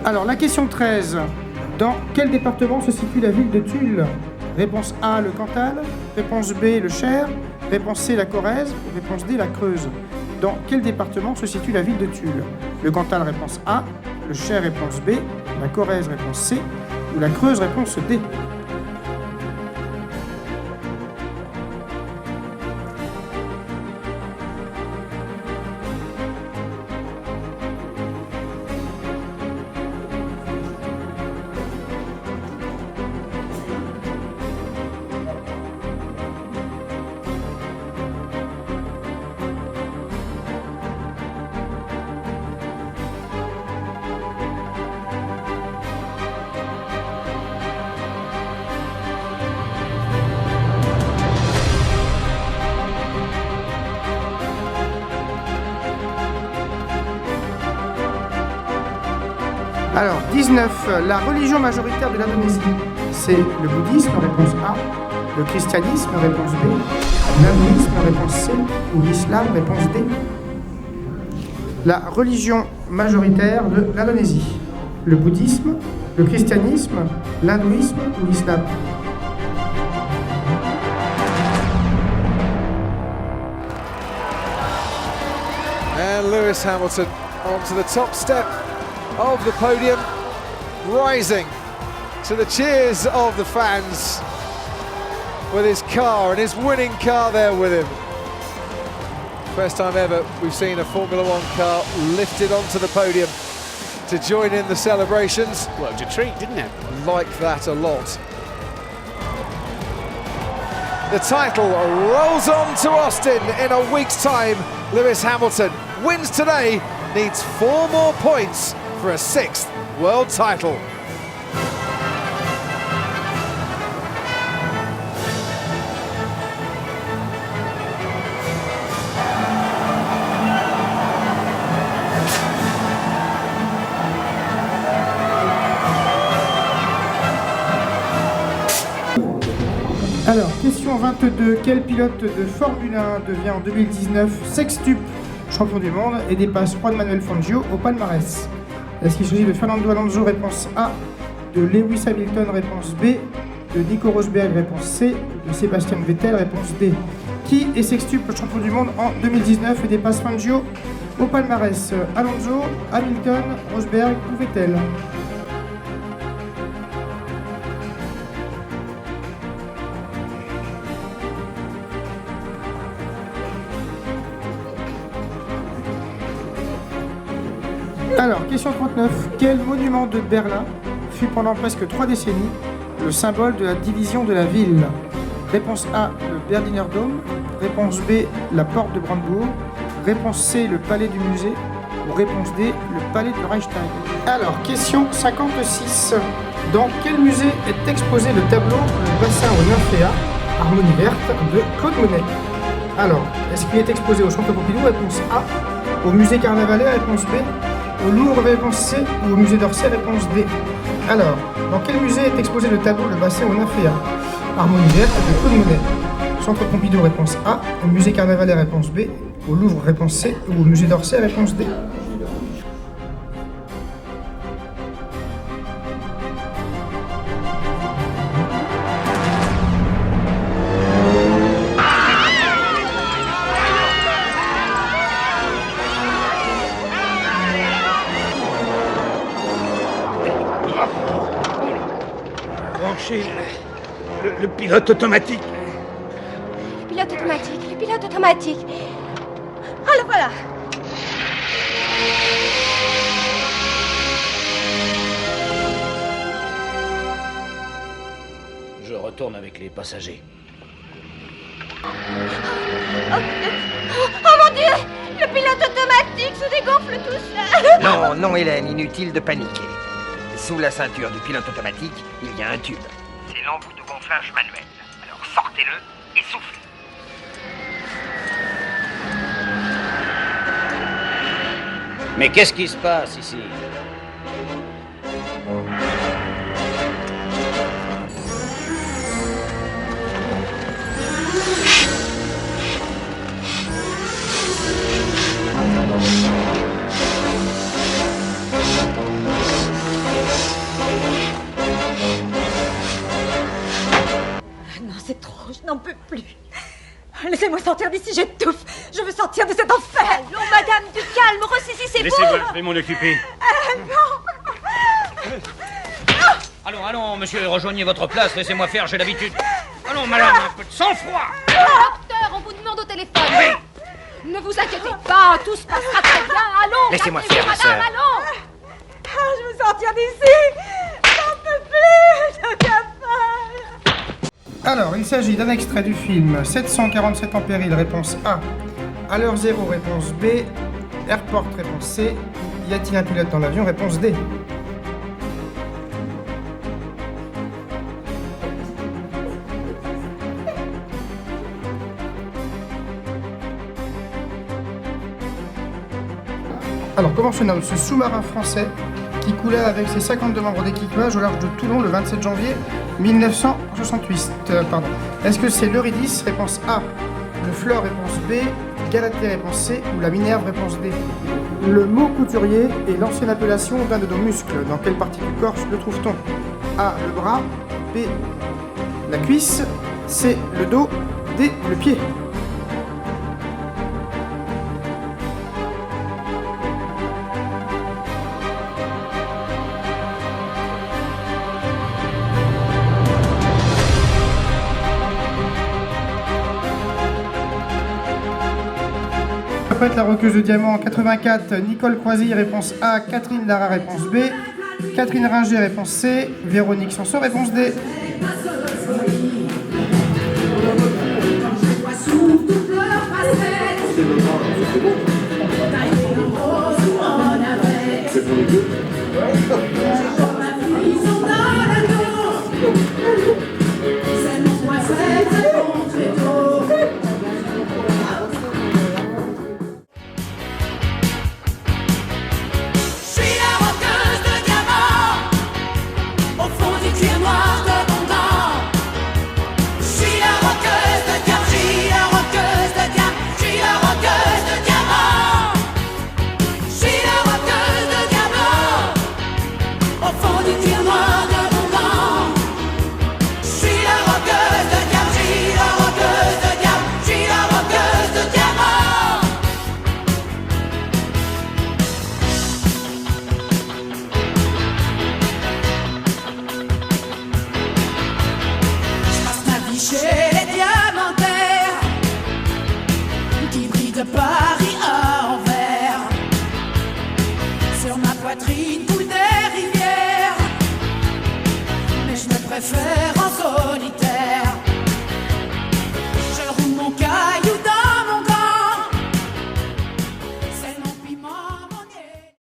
Alors, la question 13. Dans quel département se situe la ville de Tulle? Réponse A, le Cantal. Réponse B, le Cher. Réponse C, la Corrèze. Réponse D, la Creuse. Dans quel département se situe la ville de Tulle? Le Cantal, réponse A. Le Cher, réponse B. La Corrèze, réponse C. Ou la Creuse, réponse D. Alors, 19. La religion majoritaire de l'Indonésie, c'est le bouddhisme, réponse A. Le christianisme, réponse B. L'hindouisme, réponse C. Ou l'islam, réponse D. La religion majoritaire de l'Indonésie, le bouddhisme, le christianisme, l'hindouisme ou l'islam. And Lewis Hamilton onto the top step of the podium, rising to the cheers of the fans with his car and his winning car there with him. First time ever we've seen a Formula One car lifted onto the podium to join in the celebrations. Worked a treat, didn't it? Like that a lot. The title rolls on to Austin in a week's time. Lewis Hamilton wins today, needs 4 more points for a 6th world title. Alors, question 22. Quel pilote de Formule 1 devient en 2019 sextuple champion du monde et dépasse Juan Manuel Fangio au palmarès? Est-ce qu'il s'agit de Fernando Alonso, réponse A, de Lewis Hamilton, réponse B, de Nico Rosberg, réponse C, de Sébastien Vettel, réponse D? Qui est sextuple champion du monde en 2019 et dépasse Fangio au palmarès? Alonso, Hamilton, Rosberg ou Vettel? Alors, question 39. Quel monument de Berlin fut pendant presque 3 décennies le symbole de la division de la ville? Réponse A, le Berliner Dom. Réponse B, la porte de Brandebourg. Réponse C, le palais du musée. Ou réponse D, le palais du Reichstag. Alors, question 56. Dans quel musée est exposé le tableau Le bassin aux nymphéas, harmonie verte de Claude Monet? Alors, est-ce qu'il est exposé au Centre Pompidou? Réponse A. Au musée Carnavalet? Réponse B. Au Louvre, réponse C, ou au musée d'Orsay, réponse D. Alors, dans quel musée est exposé le tableau Le bassin aux nymphéas, harmonie verte de Claude Monet? Centre Pompidou, réponse A. Au musée Carnavalet, réponse B. Au Louvre, réponse C, ou au musée d'Orsay, réponse D. Le pilote automatique. Le pilote automatique, le pilote automatique. Ah, le voilà. Je retourne avec les passagers. Oh mon Dieu! Le pilote automatique se dégonfle tout seul. Non, non, Hélène, inutile de paniquer. Sous la ceinture du pilote automatique, il y a un tube. C'est l'embout de gonflage manuel. Alors sortez-le et soufflez. Mais qu'est-ce qui se passe ici? Laissez-moi sortir d'ici, j'étouffe. Je veux sortir de cet enfer. Allons, madame, du calme, ressaisissez-vous. Laissez-moi, je vais m'en occuper. Non. Allons, monsieur, rejoignez votre place, laissez-moi faire, j'ai l'habitude. Allons, madame, un peu de sang-froid. Docteur, on vous demande au téléphone. Ne vous inquiétez pas, tout se passera très bien. Allons, Laissez-moi calmez-vous, faire, ma madame, sœur. allons. Je veux sortir d'ici. J'en peux plus. Je cafale. Alors, il s'agit d'un extrait du film 747 en péril, réponse A. À l'heure zéro, réponse B. Airport, réponse C. Y a-t-il un pilote dans l'avion, réponse D. Alors, comment se nomme ce sous-marin français qui coula avec ses 52 membres d'équipage au large de Toulon le 27 janvier 1968 Est-ce que c'est l'Eurydice, réponse A, le Fleur, réponse B, Galatée, réponse C, ou la Minerve, réponse D? Le mot couturier est l'ancienne appellation d'un de nos muscles. Dans quelle partie du corps le trouve-t-on? A, le bras, B, la cuisse, C, le dos, D, le pied. Après la roqueuse de diamant en 84, Nicole Croisille, réponse A, Catherine Lara, réponse B, Catherine Ringer, réponse C, Véronique Sanson, réponse D.